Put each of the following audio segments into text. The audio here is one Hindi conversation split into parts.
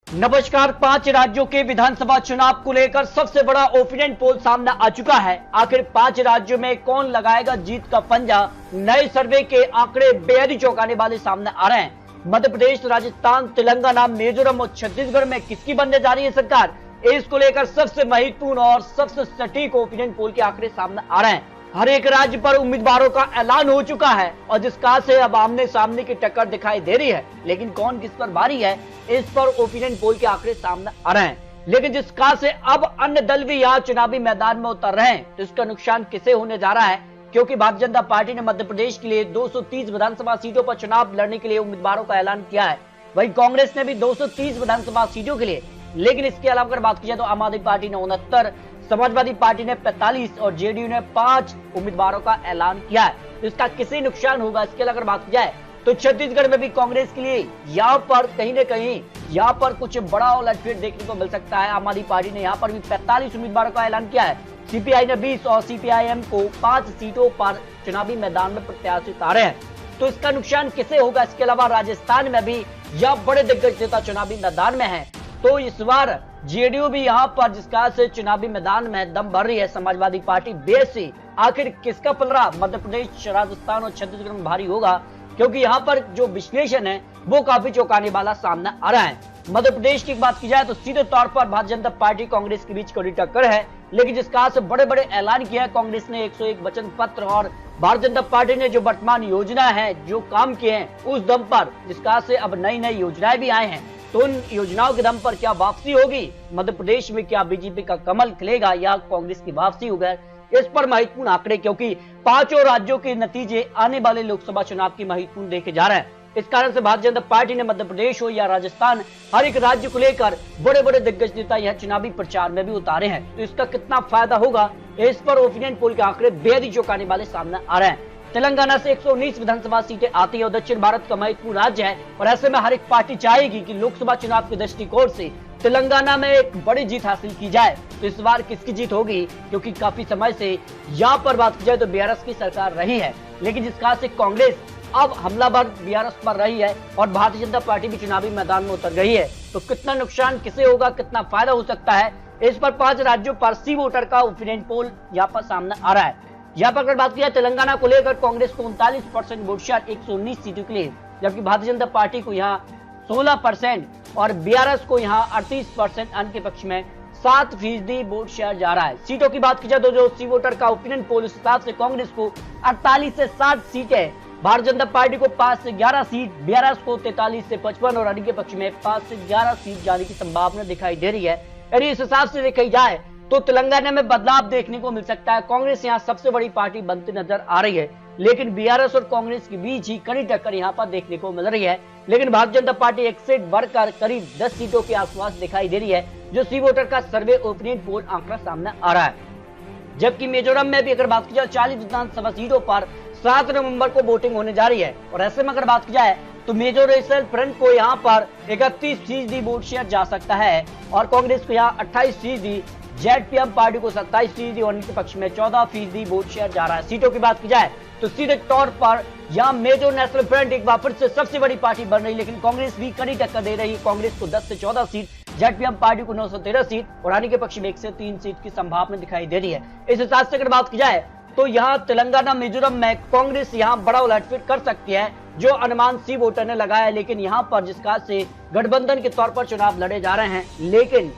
नमस्कार। 5 राज्यों के विधानसभा चुनाव को लेकर सबसे बड़ा ओपिनियन पोल सामने आ चुका है। आखिर 5 राज्यों में कौन लगाएगा जीत का पंजा? नए सर्वे के आंकड़े बेहद ही चौंकाने वाले सामने आ रहे हैं। मध्य प्रदेश, राजस्थान, तेलंगाना, मिजोरम और छत्तीसगढ़ में किसकी बनने जा रही है सरकार, इसको लेकर सबसे महत्वपूर्ण और सबसे सटीक ओपिनियन पोल के आंकड़े सामने आ रहे हैं। हर एक राज्य पर उम्मीदवारों का ऐलान हो चुका है और जिसका से अब आमने सामने की टक्कर दिखाई दे रही है, लेकिन कौन किस पर भारी है इस पर ओपिनियन पोल के आंकड़े सामने आ रहे हैं। लेकिन जिसका से अब अन्य दल भी यहाँ चुनावी मैदान में उतर रहे हैं, तो इसका नुकसान किसे होने जा रहा है? क्योंकि भारतीय जनता पार्टी ने मध्य प्रदेश के लिए 230 विधानसभा सीटों पर चुनाव लड़ने के लिए उम्मीदवारों का ऐलान किया है। वहीं कांग्रेस ने भी 230 विधानसभा सीटों के लिए, लेकिन इसके अलावा अगर बात की जाए तो आम आदमी पार्टी ने 69, समाजवादी पार्टी ने 45 और जेडीयू ने 5 उम्मीदवारों का ऐलान किया है। तो इसका किसी नुकसान होगा? इसके अलावा अगर बात की जाए तो छत्तीसगढ़ में भी कांग्रेस के लिए यहाँ पर कहीं न कहीं यहाँ पर कुछ बड़ा उलटफेर देखने को मिल सकता है। आम आदमी पार्टी ने यहाँ पर भी 45 उम्मीदवारों का ऐलान किया है। सीपीआई ने 20 और सीपीआईएम को 5 सीटों पर चुनावी मैदान में प्रत्याशी उतारे हैं। तो इसका नुकसान किसे होगा? इसके अलावा राजस्थान में भी यह बड़े दिग्गज नेता चुनावी मैदान में है। तो इस बार जेडीयू भी यहाँ पर जिसका से चुनावी मैदान में दम भर रही है। समाजवादी पार्टी बेसी आखिर किसका पलड़ा मध्य प्रदेश, राजस्थान और छत्तीसगढ़ में भारी होगा? क्योंकि यहाँ पर जो विश्लेषण है वो काफी चौंकाने वाला सामने आ रहा है। मध्य प्रदेश की बात की जाए तो सीधे तौर पर भारतीय जनता पार्टी कांग्रेस के बीच कड़ी टक्कर है, लेकिन जिसका से बड़े बड़े ऐलान किया है। कांग्रेस ने 101 वचन पत्र और भारतीय जनता पार्टी ने जो वर्तमान योजना है, जो काम किए हैं उस दम पर, जिसका से अब नई नई योजनाएं भी आए हैं। तो उन योजनाओं के दम पर क्या वापसी होगी मध्य प्रदेश में? क्या बीजेपी का कमल खिलेगा या कांग्रेस की वापसी होगी? इस पर महत्वपूर्ण आंकड़े, क्योंकि 5 राज्यों के नतीजे आने वाले लोकसभा चुनाव की महत्वपूर्ण देखे जा रहे हैं। इस कारण से भारतीय जनता पार्टी ने मध्य प्रदेश हो या राजस्थान, हर एक राज्य को लेकर बड़े बड़े दिग्गज नेता यह चुनावी प्रचार में भी उतारे हैं। तो इसका कितना फायदा होगा, इस पर ओपिनियन पोल के आंकड़े बेहद ही चौंकाने वाले सामने आ रहे हैं। तेलंगाना से 119 विधानसभा सीटें आती है और दक्षिण भारत का महत्वपूर्ण राज्य है, और ऐसे में हर एक पार्टी चाहेगी कि लोकसभा चुनाव के दृष्टिकोण से तेलंगाना में एक बड़ी जीत हासिल की जाए। तो इस बार किसकी जीत होगी? क्योंकि काफी समय से यहाँ पर बात की जाए तो बीआरएस की सरकार रही है, लेकिन जिसका से कांग्रेस अब हमलावर बीआरएस पर रही है और भारतीय जनता पार्टी भी चुनावी मैदान में उतर गई है। तो कितना नुकसान किसे होगा, कितना फायदा हो सकता है, इस पर 5 राज्यों पर सी वोटर का ओपिनियन पोल यहाँ पर सामने आ रहा है। यहाँ पर अगर बात की जाए तेलंगाना को लेकर कांग्रेस को 39% वोट शेयर 119 सीटों के लिए, जबकि भारतीय जनता पार्टी को यहाँ 16% और बीआरएस को यहाँ 38% अन्य के पक्ष में 7% वोट शेयर जा रहा है। सीटों की बात की जाए तो जो सी वोटर का ओपिनियन पोल, उस हिसाब से कांग्रेस को 48 से 60 सीटें, भारतीय जनता पार्टी को 5 से 11 सीट, बीआरएस को 43 से 55 और अन्य के पक्ष में 5 से 11 सीट जाने की संभावना दिखाई दे रही है। यदि इस हिसाब से देखी जाए तो तेलंगाना में बदलाव देखने को मिल सकता है। कांग्रेस यहाँ सबसे बड़ी पार्टी बनती नजर आ रही है, लेकिन बीआरएस और कांग्रेस के बीच ही कड़ी टक्कर यहाँ पर देखने को मिल रही है। लेकिन भारतीय जनता पार्टी एक से बढ़कर करीब 10 सीटों के आसपास दिखाई दे रही है, जो सी वोटर का सर्वे ओपिनियन पोल आंकड़ा सामने आ रहा है। जबकि मिजोरम में भी अगर बात की जाए 40 विधानसभा सीटों पर 7 नवंबर को वोटिंग होने जा रही है, और ऐसे में अगर बात की जाए तो मिजोरम फ्रंट को यहाँ पर 31% वोट शेयर जा सकता है और कांग्रेस को यहाँ 28%, जेडपीएम पार्टी को 27% और इनके पक्ष में 14% वोट शेयर जा रहा है। सीटों की बात की जाए तो सीधे तौर पर यहाँ मिजो नेशनल फ्रंट एक बार फिर से सबसे बड़ी पार्टी बन रही, लेकिन कांग्रेस भी कड़ी टक्कर दे रही है। कांग्रेस को 10 से 14 सीट, जेडपीएम पार्टी को 9 से 13 सीट और आने के पक्ष में 1 से 3 सीट की संभावना दिखाई दे रही है। इस हिसाब से अगर बात की जाए तो यहाँ तेलंगाना, मिजोरम में कांग्रेस यहाँ बड़ा उलटफेर कर सकती है, जो अनुमान सी वोटर ने लगाया है। लेकिन यहाँ पर जिसका से गठबंधन के तौर पर चुनाव लड़े जा रहे हैं, लेकिन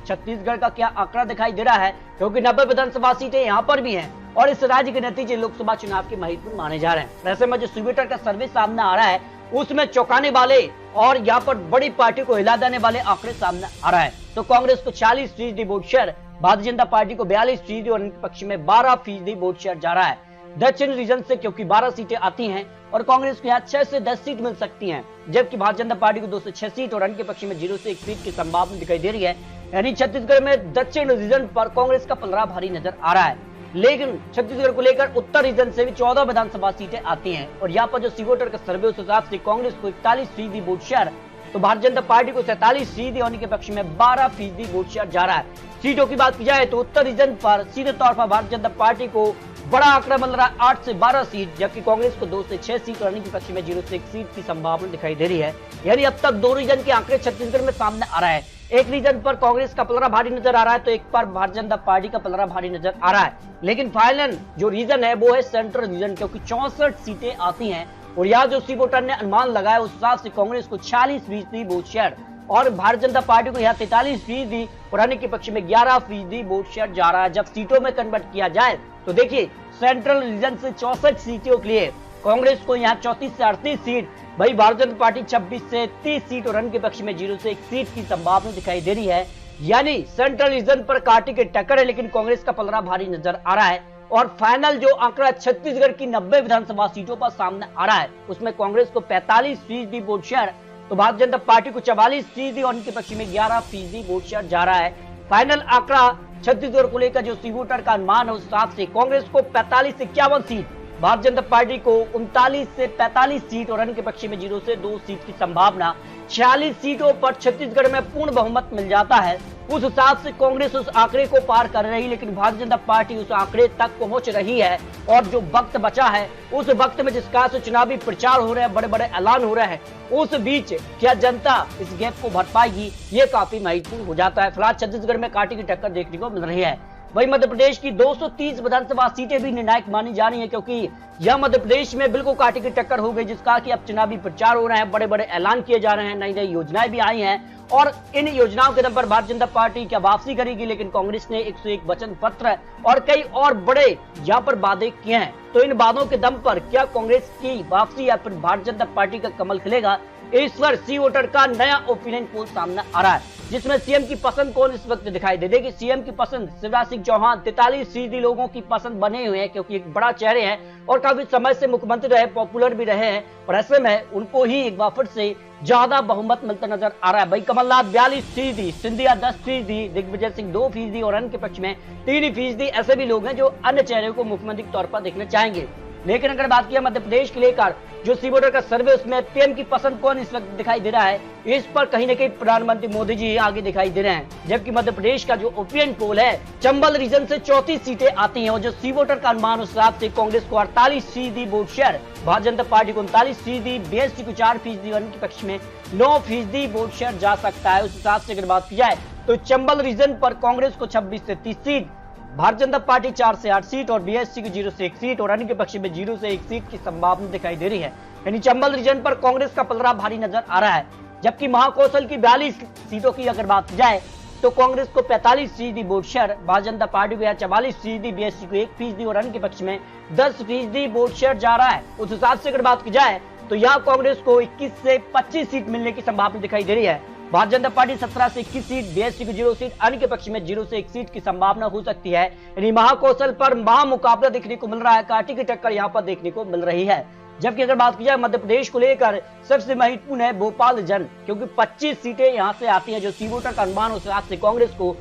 छत्तीसगढ़ का क्या आंकड़ा दिखाई दे रहा है? क्योंकि 90 विधानसभा सीटें यहाँ पर भी हैं और इस राज्य के नतीजे लोकसभा चुनाव के महत्वपूर्ण माने जा रहे हैं। ऐसे में जो सीवोटर का सर्वे सामने आ रहा है उसमें चौंकाने वाले और यहाँ पर बड़ी पार्टी को हिला देने वाले आंकड़े सामने आ रहा है। तो कांग्रेस को 40% vote share, Bharatiya Janata party को 42% और इनके पक्ष में 12% वोट शेयर जा रहा है। दक्षिण रीजन से क्योंकि 12 सीटें आती हैं और कांग्रेस को यहाँ 6 से 10 सीट मिल सकती हैं, जबकि भारतीय जनता पार्टी को 2 से 6 सीट और अन्य के पक्ष में 0 से 1 सीट की संभावना दिखाई दे रही है। यानी छत्तीसगढ़ में दक्षिण रीजन पर कांग्रेस का पलड़ा भारी नजर आ रहा है, लेकिन छत्तीसगढ़ को लेकर उत्तर रीजन से भी 14 विधानसभा सीटें आती हैं और यहाँ पर जो सी वोटर का सर्वे, उस हिसाब से कांग्रेस को 41% वोट शेयर, तो भारतीय जनता पार्टी को 47% और इनके पक्ष में 12% वोट शेयर जा रहा है। सीटों की बात की जाए तो उत्तर रीजन पर सीधे तौर पर भारतीय जनता पार्टी को बड़ा आंकड़ा मिल रहा है 8 से 12 सीट, जबकि कांग्रेस को 2 से 6 सीट और विपक्ष में 0 से 1 सीट की संभावना दिखाई दे रही है। यानी अब तक 2 रीजन के आंकड़े छत्तीसगढ़ में सामने आ रहा है। एक रीजन पर कांग्रेस का पलड़ा भारी नजर आ रहा है तो एक पर भारतीय जनता पार्टी का पलड़ा भारी नजर आ रहा है। लेकिन फाइनल जो रीजन है वो है सेंट्रल रीजन, क्योंकि 64 सीटें आती हैं और यहाँ जो सी वोटर ने अनुमान लगाया उस हिसाब से कांग्रेस को 46% वोट शेयर और भारतीय जनता पार्टी को यहाँ 43% और अन्य के पक्ष में 11% वोट शेयर जा रहा है। जब सीटों में कन्वर्ट किया जाए तो देखिए सेंट्रल रीजन से 64 सीटों के लिए कांग्रेस को यहाँ 34 से 38 सीट, भाई भारतीय जनता पार्टी 26 से 30 सीट और अन्य के पक्ष में 0 से 1 सीट की संभावना दिखाई दे रही है। यानी सेंट्रल रीजन पर कांटे की टक्कर है, लेकिन कांग्रेस का पलड़ा भारी नजर आ रहा है। और फाइनल जो आंकड़ा छत्तीसगढ़ की 90 विधानसभा सीटों पर सामने आ रहा है उसमें कांग्रेस को 45% वोट शेयर तो भारतीय जनता पार्टी को 44% और इनके पक्ष में 11% वोट शेयर जा रहा है। फाइनल आंकड़ा छत्तीसगढ़ को लेकर जो सी वोटर का अनुमान है उस हिसाब से कांग्रेस को 45 से 51 सीट, भारतीय जनता पार्टी को 39 से 45 सीट और अन्य के पक्ष में 0 से 2 सीट की संभावना। 46 सीटों पर छत्तीसगढ़ में पूर्ण बहुमत मिल जाता है। उस हिसाब से कांग्रेस उस आंकड़े को पार कर रही, लेकिन भारतीय जनता पार्टी उस आंकड़े तक पहुंच रही है। और जो वक्त बचा है उस वक्त में जिस प्रकार से चुनावी प्रचार हो रहे हैं, बड़े बड़े ऐलान हो रहे हैं, उस बीच क्या जनता इस गैप को भर पाएगी, ये काफी महत्वपूर्ण हो जाता है। फिलहाल छत्तीसगढ़ में कांटे की टक्कर देखने को मिल रही है। वही मध्य प्रदेश की 230 विधानसभा सीटें भी निर्णायक मानी जा रही है, क्योंकि यह मध्य प्रदेश में बिल्कुल कांटे की टक्कर हो गई, जिसका कि अब चुनावी प्रचार हो रहे हैं, बड़े बड़े ऐलान किए जा रहे हैं, नई नई योजनाएं भी आई हैं और इन योजनाओं के दम पर भारतीय जनता पार्टी क्या वापसी करेगी। लेकिन कांग्रेस ने 101 वचन पत्र और कई और बड़े यहाँ पर वादे किए हैं, तो इन वादों के दम पर क्या कांग्रेस की वापसी या फिर भारतीय जनता पार्टी का कमल खिलेगा, इस पर सी वोटर का नया ओपिनियन पोल सामने आ रहा है, जिसमें सीएम की पसंद कौन इस वक्त दिखाई दे देगी। सीएम की पसंद शिवराज सिंह चौहान 43% लोगों की पसंद बने हुए हैं, क्योंकि एक बड़ा चेहरे हैं और काफी समय से मुख्यमंत्री रहे, पॉपुलर भी रहे हैं और ऐसे में उनको ही एक बार फिर से ज्यादा बहुमत मिलता नजर आ रहा है। भाई कमलनाथ 42%, सिंधिया 10%, दिग्विजय सिंह 2% और अन्य के पक्ष में 3% ऐसे भी लोग हैं जो अन्य चेहरे को मुख्यमंत्री के तौर पर देखना चाहेंगे। लेकिन अगर बात किया मध्य प्रदेश के लेकर जो सी वोटर का सर्वे, उसमें पीएम की पसंद कौन इस वक्त दिखाई दे रहा है, इस पर कहीं न कहीं प्रधानमंत्री मोदी जी आगे दिखाई दे रहे हैं। जबकि मध्य प्रदेश का जो ओपिनियन पोल है, चंबल रीजन से 34 सीटें आती हैं और जो सी वोटर का अनुमान उस हिसाब से कांग्रेस को 48% vote share, Bharatiya Janata party को 39%, बीएसपी को 4% और इनके पक्ष में 9% वोट शेयर जा सकता है। उस हिसाब से अगर बात की जाए तो चंबल रीजन पर कांग्रेस को 26 से 30 सीट, भारतीय जनता पार्टी 4 से 8 सीट और बीएसपी को 0 से 1 सीट और अन्य के पक्ष में 0 से 1 सीट की संभावना दिखाई दे रही है। यानी चंबल रीजन पर कांग्रेस का पलड़ा भारी नजर आ रहा है। जबकि महाकौशल की 42 सीटों की अगर बात की जाए तो कांग्रेस को 45% vote share, Bharatiya Janata party को 44%, बीएसपी को 1% और अन्य के पक्ष में 10% वोट शेयर जा रहा है। उस हिसाब से अगर बात की जाए तो यहाँ कांग्रेस को 21 से 25 सीट मिलने की संभावना दिखाई दे रही है। भारतीय जनता पार्टी 17 से 21 सीट, बीएसपी को 0 सीट, अन्य के पक्ष में 0 से 1 सीट की संभावना हो सकती है। यानी महाकौशल पर महामुकाबला देखने को मिल रहा है, कांटे की टक्कर यहाँ पर देखने को मिल रही है। जबकि अगर बात की जाए मध्य प्रदेश को लेकर सबसे महत्वपूर्ण है भोपाल जन, क्योंकि 25 सीटें यहाँ से आती हैं। जो सी वोटर का अनुमान उस हिसाब से कांग्रेस को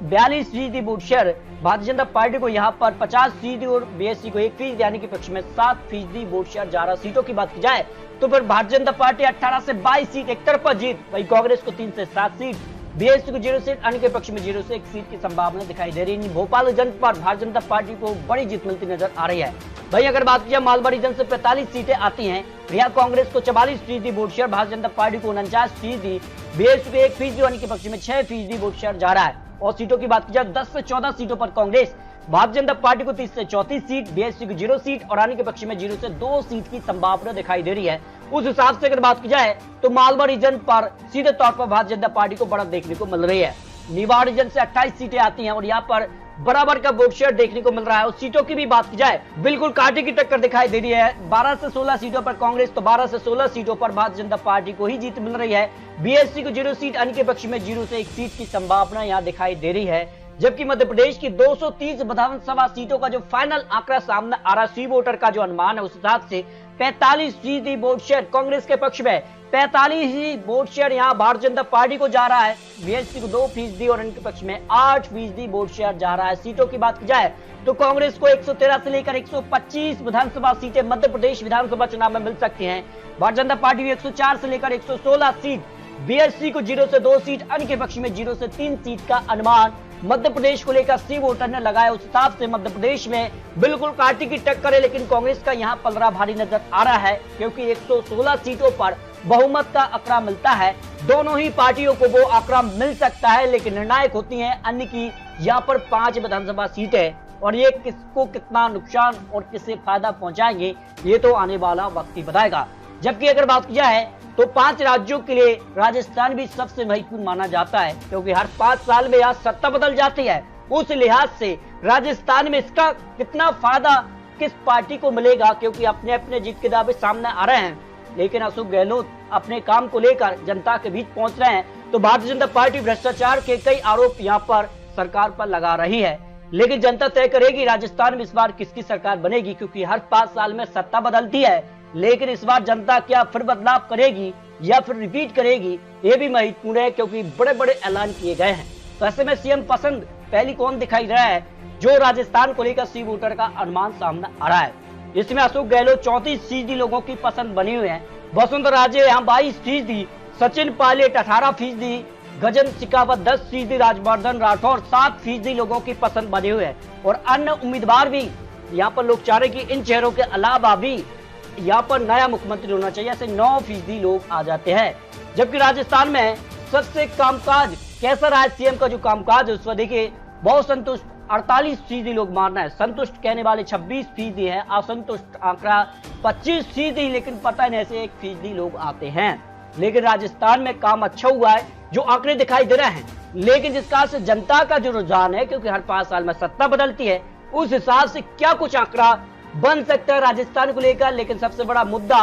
42% vote share, Bharatiya Janata party को यहाँ पर 50% और बीएसपी को 1% यानी कि पक्ष में 7% वोट शेयर जा रहा। सीटों की बात की जाए तो फिर भारतीय जनता पार्टी 18 से 22 सीट एक तरफा जीत, वही कांग्रेस को 3 से 7 सीट, बीएसपी को 0 सीट, अन्य के पक्ष में 0 से 1 सीट की संभावना दिखाई दे रही है। भोपाल जनपद पर भारतीय जनता पार्टी को बड़ी जीत मिलती नजर आ रही है। भाई अगर बात की जाए मालवा रीजन से 45 सीटें आती हैं, यहाँ कांग्रेस को 44% vote share, Bharatiya Janata party को 49%, बीएसपी को 1% और अन्य के पक्ष में 6% वोट शेयर जा रहा है। और सीटों की बात की जाए 10 से 14 सीटों पर कांग्रेस, भारतीय जनता पार्टी को 30 से 34 सीट, बीएसपी को 0 सीट और अन्य के पक्ष में 0 से 2 सीट की संभावना दिखाई दे रही है। उस हिसाब से अगर बात की जाए तो मालवा रीजन पर सीधे तौर पर भारतीय जनता पार्टी को बढ़त देखने को मिल रही है। निवाड़ रीजन से 28 सीटें आती हैं और यहाँ पर बराबर का वोट शेयर देखने को मिल रहा है। और सीटों की भी बात की जाए बिल्कुल कांटे की टक्कर दिखाई दे रही है। 12 से 16 सीटों पर कांग्रेस तो 12 से 16 सीटों पर भारतीय जनता पार्टी को ही जीत मिल रही है। बीएसपी को 0 सीट, अन्य के पक्ष में 0 से 1 सीट की संभावना यहाँ दिखाई दे रही है। जबकि मध्य प्रदेश की 230 विधानसभा सीटों का जो फाइनल आंकड़ा सामने आ रहा, सी वोटर का जो अनुमान है उस हिसाब से 45% वोट शेयर कांग्रेस के पक्ष में, 45 वोट शेयर यहाँ भारतीय जनता पार्टी को जा रहा है, बीएसपी को 2% और इनके पक्ष में 8% वोट शेयर जा रहा है। सीटों की बात की जाए तो कांग्रेस को 113 से लेकर 125 विधानसभा सीटें मध्य प्रदेश विधानसभा चुनाव में मिल सकती हैं। भारतीय जनता पार्टी को 104 से लेकर 116 सीट, बीएसपी को 0 से 2 सीट, अन्य के पक्ष में 0 से 3 सीट का अनुमान मध्य प्रदेश को लेकर सी वोटर ने लगाया, उस हिसाब से मध्य प्रदेश में बिल्कुल कांटे की टक्कर है, लेकिन कांग्रेस का यहाँ पलड़ा भारी नजर आ रहा है, क्योंकि 116 सीटों पर बहुमत का आंकड़ा मिलता है। दोनों ही पार्टियों को वो आंकड़ा मिल सकता है, लेकिन निर्णायक होती है अन्य की यहाँ पर 5 विधानसभा सीटें, और ये किसको कितना नुकसान और किसे फायदा पहुंचाएंगे ये तो आने वाला वक्त ही बताएगा। जबकि अगर बात की जाए तो 5 राज्यों के लिए राजस्थान भी सबसे महत्वपूर्ण माना जाता है, क्योंकि हर 5 साल में यहाँ सत्ता बदल जाती है। उस लिहाज से राजस्थान में इसका कितना फायदा किस पार्टी को मिलेगा, क्योंकि अपने अपने जीत के दावे सामने आ रहे हैं, लेकिन अशोक गहलोत अपने काम को लेकर जनता के बीच पहुंच रहे हैं। तो भारतीय जनता पार्टी भ्रष्टाचार के कई आरोप यहाँ पर सरकार पर लगा रही है, लेकिन जनता तय करेगी राजस्थान में इस बार किसकी सरकार बनेगी, क्योंकि हर 5 साल में सत्ता बदलती है। लेकिन इस बार जनता क्या फिर बदलाव करेगी या फिर रिपीट करेगी, ये भी महत्वपूर्ण है, क्योंकि बड़े बड़े ऐलान किए गए हैं। तो ऐसे में सीएम पसंद पहली कौन दिखाई रहा है, जो राजस्थान को लेकर सी वोटर का अनुमान सामने आ रहा है। इसमें अशोक गहलोत 34% लोगों की पसंद बनी हुई है, वसुंधरा राजे यहाँ 22%, सचिन पायलट 18%, गजन शेखावत 10%, राजवर्धन राठौर 7% लोगों की पसंद बने हुए हैं। और अन्य उम्मीदवार भी यहाँ पर लोग चाह रहे कि इन चेहरों के अलावा भी यहाँ पर नया मुख्यमंत्री होना चाहिए, ऐसे 9% लोग आ जाते हैं। जबकि राजस्थान में सबसे कामकाज कैसा रहा है, सीएम का जो कामकाज है उस पर देखिए बहुत संतुष्ट 48% लोग मानना है, संतुष्ट कहने वाले 26% है, असंतुष्ट आंकड़ा 25%, लेकिन पता नहीं ऐसे 1% लोग आते हैं। लेकिन राजस्थान में काम अच्छा हुआ है, जो आंकड़े दिखाई दे रहे हैं, लेकिन जिस कारण से जनता का जो रुझान है, क्योंकि हर 5 साल में सत्ता बदलती है, उस हिसाब से क्या कुछ आंकड़ा बन सकता है राजस्थान को लेकर। लेकिन सबसे बड़ा मुद्दा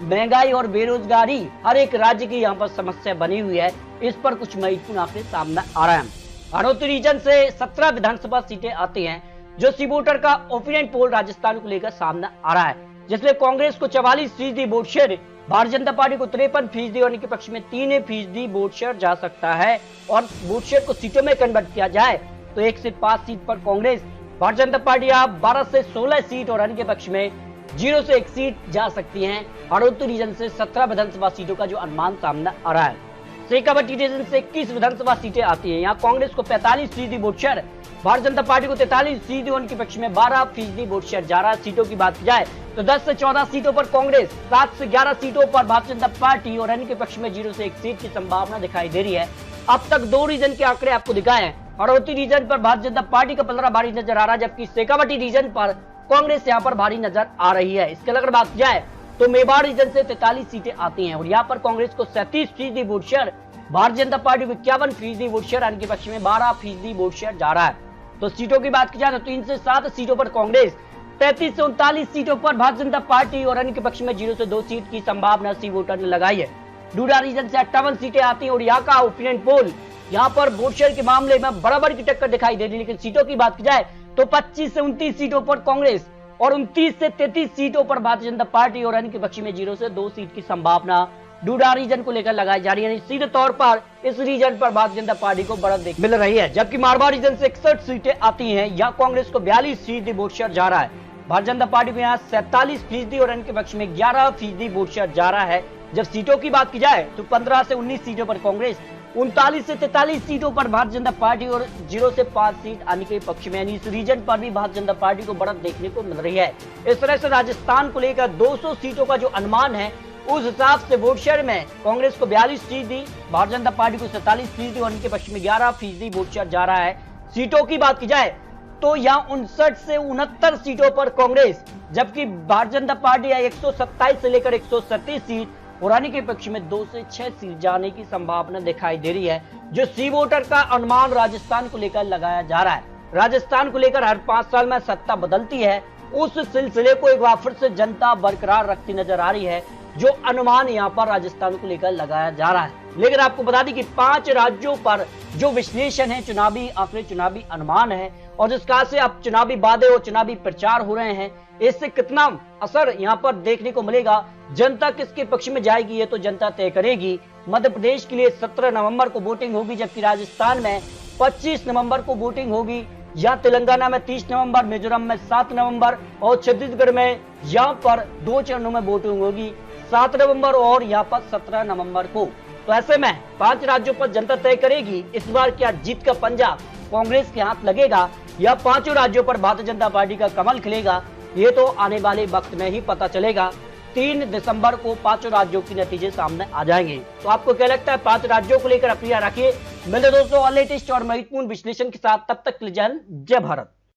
महंगाई और बेरोजगारी हर एक राज्य की यहाँ पर समस्या बनी हुई है, इस पर कुछ महत्वपूर्ण आंकड़े सामने आ रहे हैं। हड़ौती रीजन से 17 विधानसभा सीटें आती हैं, जो सी वोटर का ओपिनियन पोल राजस्थान को लेकर सामने आ रहा है, जिसमें कांग्रेस को 44% vote share, Bharatiya Janata party को 53% और इनके पक्ष में 3% वोट शेयर जा सकता है। और वोट शेयर को सीटों में कन्वर्ट किया जाए तो 1 से 5 सीट पर कांग्रेस, भारतीय जनता पार्टी आप 12 से 16 सीट और अन्य के पक्ष में 0 से 1 सीट जा सकती हैं। हड़ौती रीजन से 17 विधानसभा सीटों का जो अनुमान सामने आ रहा है। शेखावटी रीजन से 21 विधानसभा सीटें आती हैं, यहाँ कांग्रेस को 45% vote share, Bharatiya Janata party को 43% और उनके पक्ष में 12% वोट शेयर जा रहा है। सीटों की बात की जाए तो 10 से 14 सीटों पर कांग्रेस, 7 से 11 सीटों पर भारतीय जनता पार्टी और अन्य के पक्ष में 0 से 1 सीट की संभावना दिखाई दे रही है। अब तक 2 रीजन के आंकड़े आपको दिखाए हैं। हड़ौती रीजन पर भारतीय जनता पार्टी का पलड़ा भारी नजर आ रहा है, जबकि शेखावटी रीजन पर कांग्रेस यहाँ पर भारी नजर आ रही है। इसके अगर बात की जाए तो मेवाड़ रीजन से 43 सीटें आती हैं और यहाँ पर कांग्रेस को 37% vote share, Bharatiya Janata party को 51% वोट शेयर, अन्य के पक्ष में 12% वोट शेयर जा रहा है। तो सीटों की बात की जाए तो 3 से 7 सीटों पर कांग्रेस, 33 से 39 सीटों पर भारतीय जनता पार्टी और अन्य के पक्ष में 0 से 2 सीट की संभावना सी वोटर ने लगाई है। डूडा रीजन से 58 सीटें आती हैं और यहाँ का ओपिनियन पोल, यहाँ पर वोट शेयर के मामले में बराबर की टक्कर दिखाई दे रही है। लेकिन सीटों की बात की जाए तो 25 से 29 सीटों पर कांग्रेस और 29 से 33 सीटों पर भारतीय जनता पार्टी और अन्य के पक्ष में 0 से 2 सीट की संभावना डूडा रीजन को लेकर लगाई जा रही है। सीधे तौर पर इस रीजन पर भारतीय जनता पार्टी को बढ़त देखने मिल रही है। जबकि मारवाड़ रीजन से 61 सीटें आती हैं, यहाँ कांग्रेस को 42% वोट शेयर जा रहा है, भारतीय जनता पार्टी को यहाँ 47% और अन्य के पक्ष में 11% वोट शेयर जा रहा है। जब सीटों की बात की जाए तो 15 से 19 सीटों पर कांग्रेस, 39 से 43 सीटों पर भारतीय जनता पार्टी और 0 से 5 सीट अन्य के पक्ष में, यानी इस रीजन पर भी भारतीय जनता पार्टी को बढ़त देखने को मिल रही है। इस तरह से राजस्थान को लेकर 200 सीटों का जो अनुमान है, उस हिसाब से वोट शेयर में कांग्रेस को 42%, भारतीय जनता पार्टी को 47% और इनके पक्ष में 11% वोट शेयर जा रहा है। सीटों की बात की जाए तो यहाँ 59 से 69 सीटों पर कांग्रेस, जबकि भारतीय जनता पार्टी 127 से लेकर 137 सीट और अन्य के पक्ष में 2 से 6 सीट जाने की संभावना दिखाई दे रही है। जो सी वोटर का अनुमान राजस्थान को लेकर लगाया जा रहा है, राजस्थान को लेकर हर 5 साल में सत्ता बदलती है, उस सिलसिले को एक बार फिर से जनता बरकरार रखती नजर आ रही है, जो अनुमान यहाँ पर राजस्थान को लेकर लगाया जा रहा है। लेकिन आपको बता दें कि 5 राज्यों पर जो विश्लेषण है, चुनावी आंकड़े, चुनावी अनुमान है, और जिस कारण से अब चुनावी वादे और चुनावी प्रचार हो रहे हैं, इससे कितना असर यहाँ पर देखने को मिलेगा, जनता किसके पक्ष में जाएगी, ये तो जनता तय करेगी। मध्य प्रदेश के लिए 17 नवंबर को वोटिंग होगी, जबकि राजस्थान में 25 नवंबर को वोटिंग होगी, या तेलंगाना में 30 नवंबर, मिजोरम में 7 नवंबर और छत्तीसगढ़ में यहाँ पर 2 चरणों में वोटिंग होगी, 7 नवंबर और यहाँ पर 17 नवंबर को। तो ऐसे में 5 राज्यों पर जनता तय करेगी इस बार क्या जीत का पंजा कांग्रेस के हाथ लगेगा या पांचों राज्यों पर भारतीय जनता पार्टी का कमल खिलेगा, ये तो आने वाले वक्त में ही पता चलेगा। 3 दिसंबर को पांचों राज्यों के नतीजे सामने आ जाएंगे। तो आपको क्या लगता है? 5 राज्यों को लेकर अपनी राय रखिए। मिलते दोस्तों और लेटेस्ट और महत्वपूर्ण विश्लेषण के साथ, तब तक के लिए जय हिंद, जय भारत।